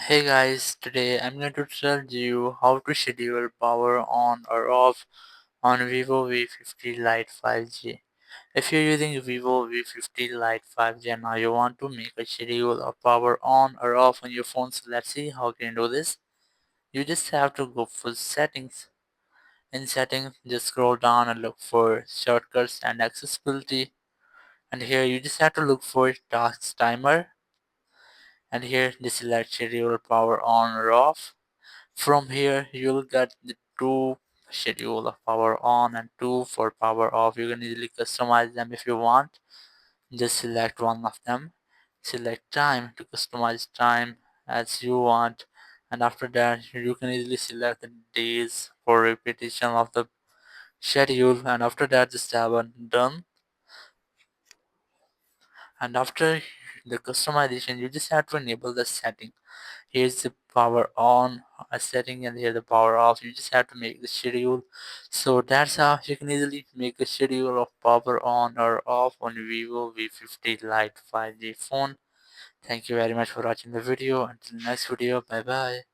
Hey guys, today I'm going to tell you how to schedule power on or off on Vivo V50 Lite 5G. If you're using Vivo V50 Lite 5G and now you want to make a schedule of power on or off on your phone, so let's see how can you do this. You just have to go for settings. In settings, just scroll down and look for shortcuts and accessibility. And here you just have to look for tasks timer. And here just select schedule power on or off. From here, you'll get the two schedule of power on and two for power off. You can easily customize them if you want. Just select one of them. Select time to customize time as you want. And after that, you can easily select the days for repetition of the schedule. And after that, just have a done. And after the customization, you just have to enable the setting. Here's the power on setting and here the power off. You just have to make the schedule. So that's how you can easily make a schedule of power on or off on Vivo V50 Lite 5G phone. Thank you very much for watching the video. Until next video, bye bye.